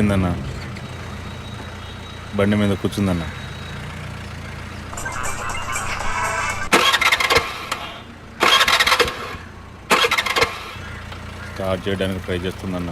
వచ్చిందన్న. బండి మీద కూర్చుందన్న. స్టార్ట్ చేయడానికి ట్రై చేస్తుందన్న.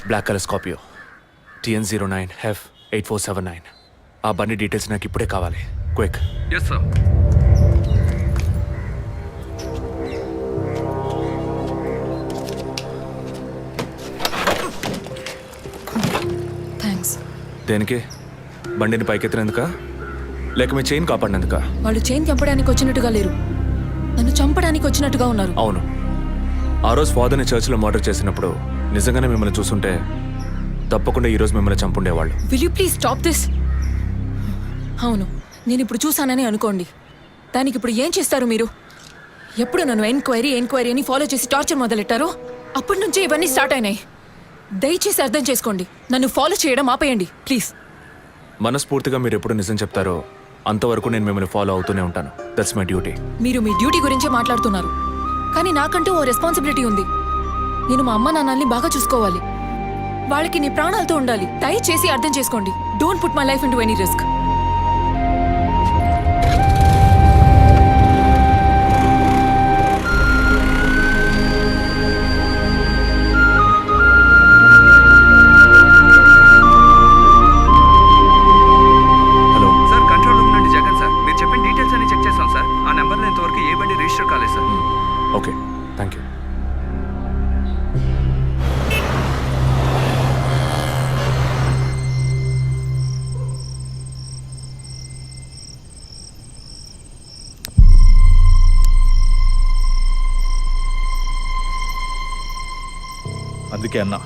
Black colour Scorpio TN09F8479. ఆ బండి డీటెయిల్స్ నాకు ఇప్పుడే కావాలి. క్విక్. Yes sir. థ్యాంక్స్. దేనికి? బండిని పైకెత్తినందుక లేక మీ చైన్ కాపాడినందుక? వాళ్ళు చైన్ చంపడానికి వచ్చినట్టుగా లేరు, నన్ను చంపడానికి వచ్చినట్టుగా ఉన్నారు. అవును, ఆ రోజు ఫాదర్ని చర్చ్లో మర్డర్ చేసినప్పుడు నిజంగానే మిమ్మల్ని చూసుంటే తప్పకుండా ఈరోజు మిమ్మల్ని చంపుండేవాళ్ళు. Will you please stop this? అవును, నేను ఇప్పుడు చూసానని అనుకోండి, దానికి ఇప్పుడు ఏం చేస్తారు మీరు? ఎప్పుడు నన్ను ఎంక్వైరీ అని ఫాలో చేసి టార్చర్ మొదలెట్టారో అప్పటి నుంచే ఇవన్నీ స్టార్ట్ అయినాయి. దయచేసి అర్థం చేసుకోండి, నన్ను ఫాలో చేయడం ఆపేయండి ప్లీజ్. మనస్ఫూర్తిగా మీరు ఎప్పుడు నిజం చెప్తారో అంతవరకు నేను మిమ్మల్ని ఫాలో అవుతూనే ఉంటాను. That's my duty. మీరు మీ డ్యూటీ గురించే మాట్లాడుతున్నారు, కానీ నాకంటూ ఓ రెస్పాన్సిబిలిటీ ఉంది. నేను మా అమ్మ నాన్నల్ని బాగా చూసుకోవాలి, వాళ్ళకి నీ ప్రాణాలతో ఉండాలి. దయచేసి అర్థం చేసుకోండి. Don't put my life into any risk. Hello sir, control room నుండి జగన్ సార్. మీరు చెప్పిన డీటెయిల్స్ అన్ని చెక్ చేశాం సార్. ఆ నెంబర్లో ఇంతవరకు ఏ బండి రిజిస్టర్ కాలేదు సార్. Okay, thank you. అందుకే అన్నా,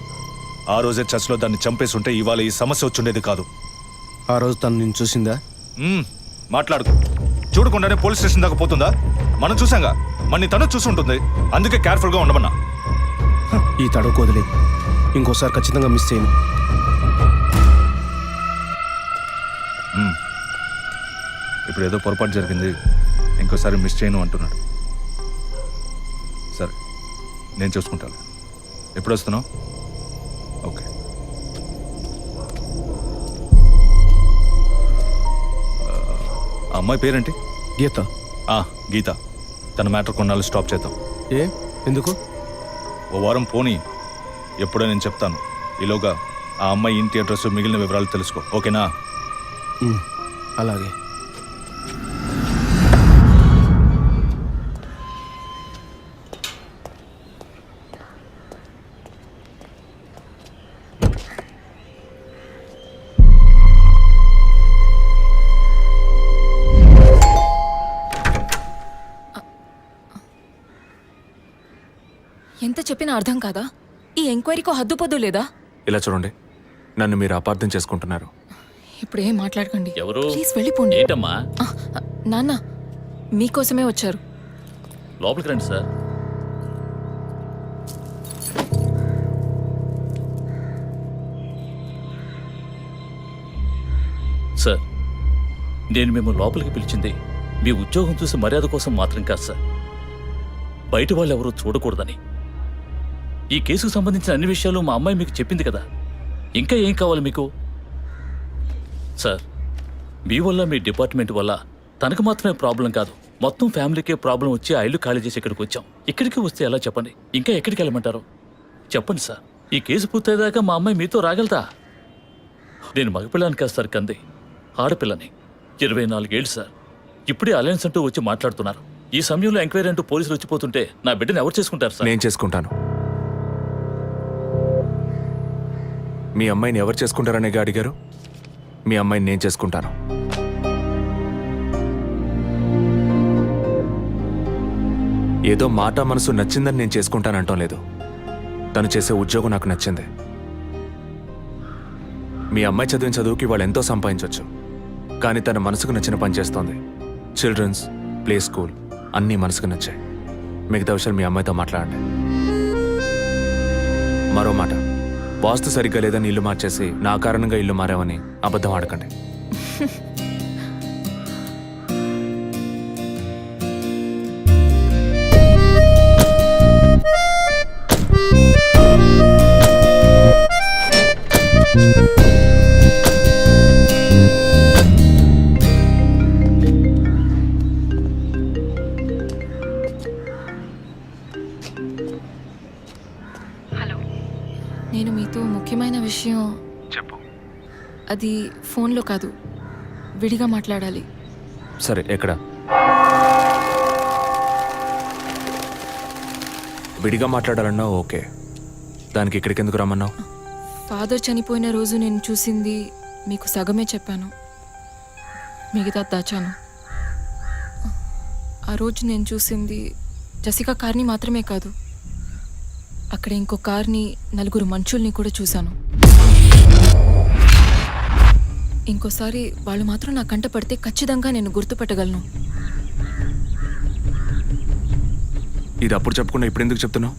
ఆ రోజే చర్చ్లో దాన్ని చంపేసి ఉంటే ఇవాళ ఈ సమస్య వచ్చుండేది కాదు. ఆ రోజు తను నేను చూసిందా? మాట్లాడుకు. చూడకుండానే పోలీస్ స్టేషన్ దాకా పోతుందా? మనం చూసాంగా, మన తను చూసి ఉంటుంది. అందుకే కేర్ఫుల్గా ఉండమన్నా. ఈ తడవ వదిలే, ఇంకోసారి ఖచ్చితంగా మిస్ చేయను. ఇప్పుడు ఏదో పొరపాటు జరిగింది, ఇంకోసారి మిస్ చేయను అంటున్నాడు. సరే, నేను చూసుకుంటాను. ఎప్పుడు వస్తున్నావు? ఓకే. ఆ అమ్మాయి పేరేంటి? గీత. గీత. తన మ్యాటర్ కొన్నాళ్ళు స్టాప్ చేద్దాం. ఎందుకు? ఓ వారం పోనీ, ఎప్పుడో నేను చెప్తాను. ఈలోగా ఆ అమ్మాయి ఇంటి అడ్రస్, మిగిలిన వివరాలు తెలుసుకో. ఓకేనా? అలాగే. చెప్పినా అర్థం కాదా? ఈ ఎంక్వైరీకో హద్దుపొద్దు లేదా? ఇలా చూడండి, నన్ను మీరు అపార్థం చేసుకుంటున్నారు. ఇప్పుడు ఏం మాట్లాడకండి. ఎవరు? ప్లీజ్ వెళ్ళిపోండి. ఏంటమ్మా? ఆ, నాన్న మీకోసమే వచ్చారు. లోపలికి రండి సార్. సార్, నేను మిమ్మల్ని లోపలికి పిలిచింది మీ ఉద్యోగం చూసి మర్యాద కోసం మాత్రం కాదు సార్, బయట వాళ్ళు ఎవరూ చూడకూడదని. ఈ కేసుకు సంబంధించిన అన్ని విషయాలు మా అమ్మాయి మీకు చెప్పింది కదా, ఇంకా ఏం కావాలి మీకు? సార్, మీ వల్ల మీ డిపార్ట్మెంట్ వల్ల తనకు మాత్రమే ప్రాబ్లం కాదు, మొత్తం ఫ్యామిలీకే ప్రాబ్లం వచ్చి ఆ ఇల్లు ఖాళీ చేసి ఇక్కడికి వచ్చాం. ఇక్కడికి వస్తే ఎలా చెప్పండి? ఇంకా ఎక్కడికి వెళ్ళమంటారు చెప్పండి సార్. ఈ కేసు పూర్తయ్యేదాకా మా అమ్మాయి మీతో రాగలతా? నేను మగపిల్లని కాదు సార్, కంది ఆడపిల్లని. 24 ఏళ్ళు సార్. ఇప్పుడే అలయన్స్ అంటూ వచ్చి మాట్లాడుతున్నారు. ఈ సమయంలో ఎంక్వైరీ అంటూ పోలీసులు వచ్చిపోతుంటే నా బిడ్డను ఎవరు చేసుకుంటారు సార్? నేను చేసుకుంటాను. మీ అమ్మాయిని ఎవరు చేసుకుంటారనేగా అడిగారు? మీ అమ్మాయిని నేను చేసుకుంటాను. ఏదో మాట మనసు నచ్చిందని నేను చేసుకుంటానంటాం లేదు. తను చేసే ఉద్యోగం నాకు నచ్చింది. మీ అమ్మాయి చదివిన చదువుకి వాళ్ళు ఎంతో సంపాదించవచ్చు, కానీ తన మనసుకు నచ్చిన పని చేస్తోంది. చిల్డ్రన్స్ ప్లే స్కూల్ అన్నీ మనసుకు నచ్చాయి. మిగతా విషయాలు మీ అమ్మాయితో మాట్లాడండి. మరో మాట, వాస్తు సరిగ్గా లేదని ఇల్లు మార్చేసి నా కారణంగా ఇల్లు మారామని అబద్ధం ఆడకండి. నేను మీతో ముఖ్యమైన విషయం చెప్పు. అది ఫోన్లో కాదు, విడిగా మాట్లాడాలి. సరే, ఎక్కడ? విడిగా మాట్లాడాలన్నా ఓకే, దానికి ఇక్కడికి ఎందుకు రమ్మన్నావు? ఫాదర్ చనిపోయిన రోజు నేను చూసింది మీకు సగమే చెప్పాను, మిగతా దాచాను. ఆ రోజు నేను చూసింది జసికా కార్ని మాత్రమే కాదు, అక్కడ ఇంకో కార్ని, 4 మనుషుల్ని కూడా చూశాను. ఇంకోసారి వాళ్ళు మాత్రం నా కంట పడితే ఖచ్చితంగా నేను గుర్తుపట్టగలను. ఇది అప్పుడు చెప్పకుండా ఇప్పుడు ఎందుకు చెప్తున్నావు?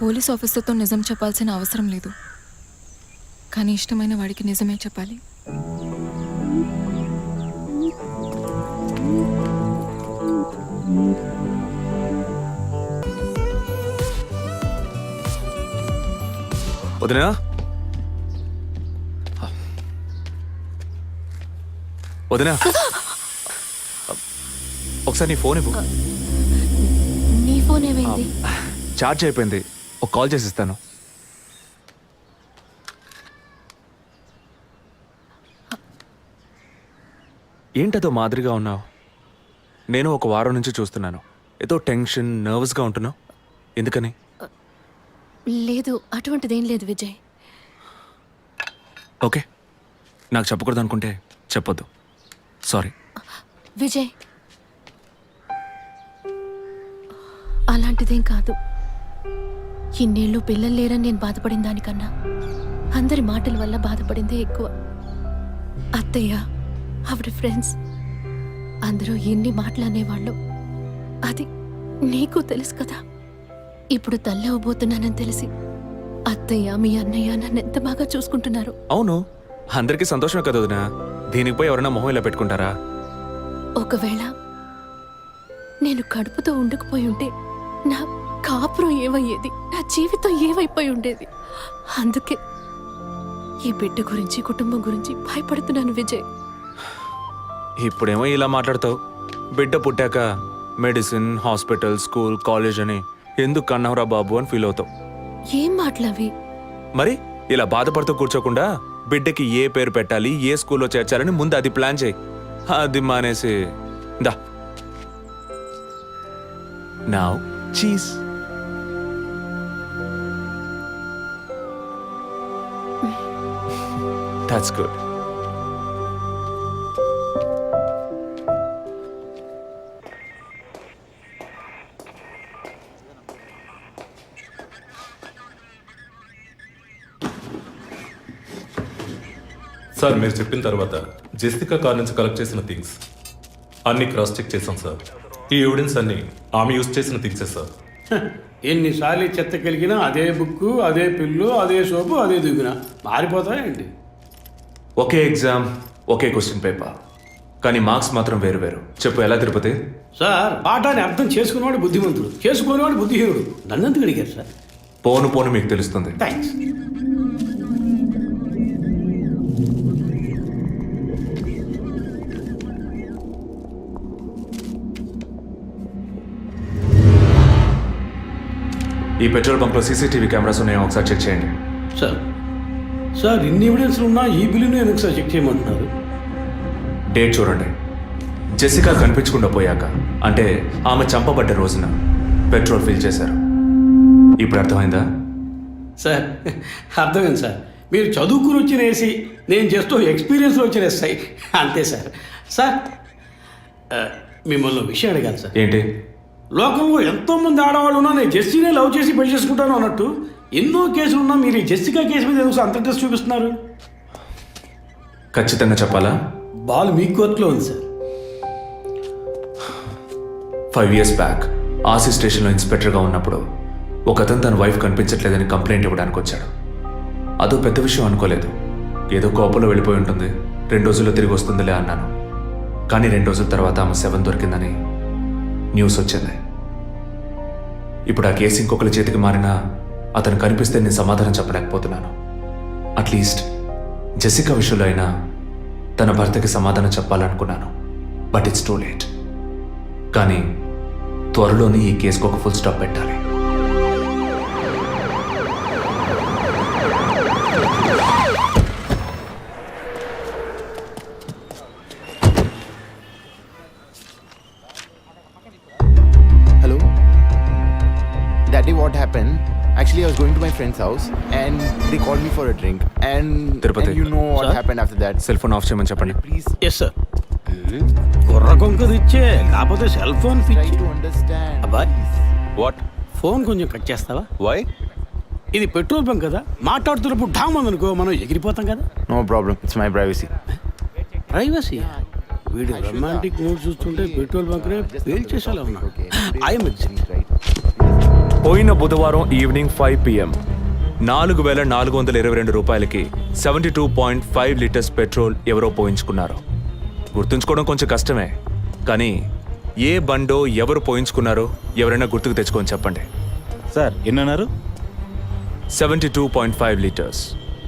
పోలీస్ ఆఫీసర్తో నిజం చెప్పాల్సిన అవసరం లేదు, కానీ ఇష్టమైన వాడికి నిజమే చెప్పాలి. వదినా, వదినా, ఒకసారి నీ ఫోన్ ఇవ్వు. నీ ఫోన్ ఏమైంది? ఛార్జ్ అయిపోయింది, ఒక కాల్ చేసి ఇస్తాను. ఏంటదో మాదిరిగా ఉన్నావు? నేను ఒక వారం నుంచి చూస్తున్నాను, ఏదో టెన్షన్, నర్వస్గా ఉంటున్నావు. ఎందుకని? లేదు, అటువంటిదేం లేదు విజయ్. ఓకే, నాకు చెప్పకూడదు అనుకుంటే చెప్పొద్దు, సారీ. విజయ్, అలాంటిదేం కాదు. ఇన్నేళ్ళు పిల్లలు లేరని నేను బాధపడిన దానికన్నా అందరి మాటల వల్ల బాధపడిందే ఎక్కువ. అత్తయ్య, ఆవిడ ఫ్రెండ్స్ అందరూ ఎన్ని మాటలు అనేవాళ్ళు, అది నీకు తెలుసు కదా. ఇప్పుడు తల్లి అవ్వబోతున్నానని తెలిసి అత్తయ్య, మీ అన్నయ్య నన్ను ఎంత బాగా చూసుకుంటున్నారు. అవును, అందరికీ సంతోషమే కదా వదినా. దీనికి పోయి ఎవరైనా మొహం ఇలా పెట్టుకుంటారా? ఒకవేళ నేను కడుపుతో ఉండకపోయి ఉంటే నా కాపురం ఏమయ్యేది, నా జీవితం ఏమైపోయి ఉండేది. అందుకే ఈ బిడ్డ గురించి, కుటుంబం గురించి భయపడుతున్నాను విజయ్. ఇప్పుడేమో ఇలా మాట్లాడతావు, బిడ్డ పుట్టాక మెడిసిన్, హాస్పిటల్, స్కూల్, కాలేజ్ అని ఎందుకు కన్నావురా బాబు అని ఫీల్ అవుతావు. ఏం మాటలవి? మరి ఇలా బాధపడుతూ కూర్చోకుండా బిడ్డకి ఏ పేరు పెట్టాలి, ఏ స్కూల్లో చేర్చాలని ముందు అది ప్లాన్ చేయి. అది మానేసి దా now cheese. That's good. Sir మీరు చెప్పిన తర్వాత జెసికా కార్ నుంచి కలెక్ట్ చేసిన థింగ్స్ అన్ని క్రాస్ చెక్ చేశాం సార్. ఈ ఎవిడెన్స్ అన్ని ఆమె యూజ్ చేసిన థింగ్సే సార్. ఎన్నిసార్లు చెత్త కలిగినా అదే బుక్కు అదే పిల్లు అదే సోపు అదే దిగున మారిపోతాయండి. ఒకే ఎగ్జామ్ ఒకే క్వశ్చన్ పేపర్, కానీ మార్క్స్ మాత్రం వేరు వేరు. చెప్పు ఎలా తిరుపతి? సార్ పాఠాన్ని అర్థం చేసుకునేవాడు బుద్ధిమంతుడు, చేసుకునేవాడు బుద్ధిహీనుడు. నన్నెందుకు అడిగారు సార్? పోను పోను మీకు తెలుస్తుంది. థ్యాంక్స్. ఈ పెట్రోల్ బంక్లో సీసీటీవీ కెమెరాస్ ఉన్నాయో ఒకసారి చెక్ చేయండి. సార్ సార్ ఇన్ని ఎవిడెన్స్లు ఉన్నా ఈ బిల్లును ఎందుకు సార్ చెక్ చేయమంటున్నారు? డేట్ చూడండి. జెసికా కనిపించకుండా పోయాక, అంటే ఆమె చంపబడ్డ రోజున పెట్రోల్ ఫిల్ చేశారు. ఇప్పుడు అర్థమైందా? సార్ అర్థమైంది సార్. మీరు చదువుకుని వచ్చిన ఏసీ, నేను జస్ట్ ఎక్స్పీరియన్స్లో వచ్చిన ఎస్ఐ అంతే సార్. సార్ మిమ్మల్ని ఒక విషయం అడిగాను సార్. ఏంటి? లోకంలో ఎంతోమంది ఆడవాళ్ళు ఉన్నా నేను జెస్సీనే లవ్ చేసి పెళ్లి చేసుకుంటాను అన్నట్టు ఎన్నో కేసులు ఉన్నా మీరు ఈ జెస్సికా కేసు మీద ఎందుకు అంత ఇంట్రెస్ట్ చూపిస్తున్నారు? ఖచ్చితంగా చెప్పాలా? బాల్ మీ కోర్టులో ఉంది సార్. 5 years బ్యాక్ ఆర్సీ స్టేషన్లో ఇన్స్పెక్టర్గా ఉన్నప్పుడు ఒకతను తన వైఫ్ కనిపించట్లేదని కంప్లైంట్ ఇవ్వడానికి వచ్చాడు. అదో పెద్ద విషయం అనుకోలేదు. ఏదో కోపంలో వెళ్ళిపోయి ఉంటుంది, 2 రోజుల్లో తిరిగి వస్తుందిలే అన్నాను. కానీ 2 రోజుల తర్వాత ఆమె శవం దొరికిందని న్యూస్ వచ్చింది. ఇప్పుడు ఆ కేసు ఇంకొకరి చేతికి మారినా అతను కనిపిస్తే నేను సమాధానం చెప్పలేకపోతున్నాను. అట్లీస్ట్ జెసికా విషయంలో అయినా తన భర్తకి సమాధానం చెప్పాలనుకున్నాను. But it's too late. కానీ త్వరలోనే ఈ కేసుకు ఒక ఫుల్ స్టాప్ పెట్టాలి. Hello? Daddy, what happened? Actually, I was going to my friend's house and they called me for a drink. And you know what happened after that. Cell phone off చేయమని చెప్పండి. Please yes sir. కుర్ర కొంకది ఇచ్చే కాకపోతే cell phone try పిచ్చి. to understand. అబ్బాయ్ what? Phone కొంచెం cut చేస్తావా? వై? ఇది పెట్రోల్ బంక్ కదా, మాట్లాడుతున్నప్పుడు ఢామ్ అనుకో మనం ఎగిరిపోతాం కదా. No problem. It's my privacy. Privacy. వీడు రొమాంటిక్ మూడ్ చూస్తుంటే పెట్రోల్ బంక్నే పేల్చేసేలా ఉన్నాడు. I'm Right? పోయిన బుధవారం ఈవినింగ్ 5 PM 4,422 రూపాయలకి 72.5 లీటర్స్ పెట్రోల్ ఎవరో పోయించుకున్నారు. గుర్తుంచుకోవడం కొంచెం కష్టమే, కానీ ఏ బండో ఎవరు పోయించుకున్నారో ఎవరైనా గుర్తుకు తెచ్చుకొని చెప్పండి. సార్ ఎన్నన్నారు? 72.5 లీటర్స్.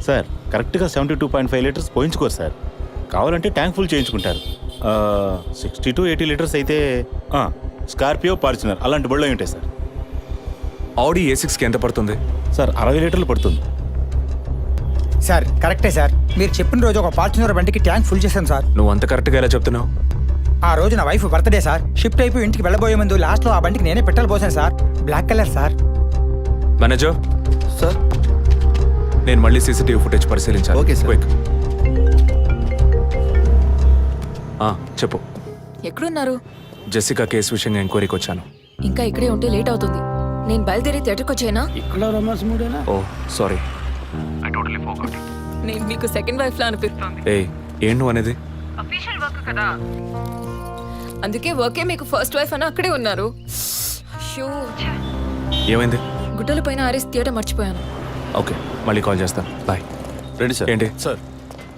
సార్ కరెక్ట్గా 72.5 లీటర్స్ పోయించుకోరు సార్. కావాలంటే ట్యాంక్ ఫుల్ చేయించుకుంటారు. 60 to 80 లీటర్స్ అయితే స్కార్పియో, ఫార్చునర్ అలాంటి బళ్ళు ఉంటాయి సార్. ఆడి A6కి ఎంత పడుతుంది? సార్ 60 లీటర్లు పడుతుంది. సార్ కరెక్టే సార్. మీరు చెప్పిన రోజు ఒక ఫార్చునర్ బండికి ట్యాంక్ ఫుల్ చేశాను సార్. నువ్వు అంత కరెక్ట్గా ఎలా చెప్తున్నావు? ఆ రోజు నా వైఫ్ బర్త్డే సార్. షిఫ్ట్ అయిపోయి ఇంటికి వెళ్ళబోయే ముందు లాస్ట్లో ఆ బండికి నేనే పెట్రోల్ పోసాను sir. Black colour sir. Manager Sir? నేను మళ్ళీ సీసీటీవీ ఫుటేజ్ పరిశీలించాలి. Okay, sir. Quick. చెప్పు. ఎక్కడున్నారు? జెసికా కేసు విషయంగా ఎంక్వైరీకి వచ్చాను. ఇంకా ఇక్కడే ఉంటే లేట్ అవుతుంది. నేను బయలుదేరి థియేటర్కి వచ్చేనా? ఇక్కడ రొమాన్స్ మూడేనా? ఓ సారీ. నేను మీకు సెకండ్ వైఫ్ లా అనిపిస్తుంది. ఏయ్ ఏం నువ్వు అనేది? అందుకే వర్కే మీకు ఫస్ట్ వైఫ్ అని అక్కడే ఉన్నారు. అయ్యో, ఏమైంది? గుడ్డల పైన ఆరేసి థియేటర్ మర్చిపోయాను. ఓకే మళ్ళీ కాల్ చేస్తాను. బాయ్. Ready sir. ఏంటి సార్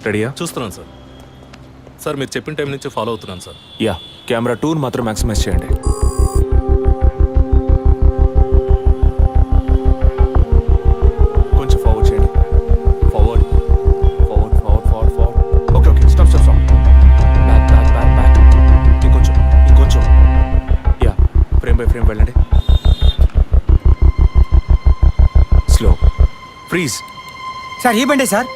రెడీయా? చూస్తున్నాను సార్. సార్ మీరు చెప్పిన టైం నుంచి ఫాలో అవుతున్నాను సార్. యా, కెమెరా 2 మాత్రం మ్యాక్సిమైజ్ చేయండి. కొంచెం ఫార్వర్డ్ చేయండి. Forward forward forward forward forward. Okay okay stop stop stop. Back back back back. ఇంకొంచెం ఇంకొంచెం. యా, ఫ్రేమ్ బై ఫ్రేమ్ వెళ్ళండి. స్లో. ఫ్రీజ్. సార్ ఈ బండే సార్.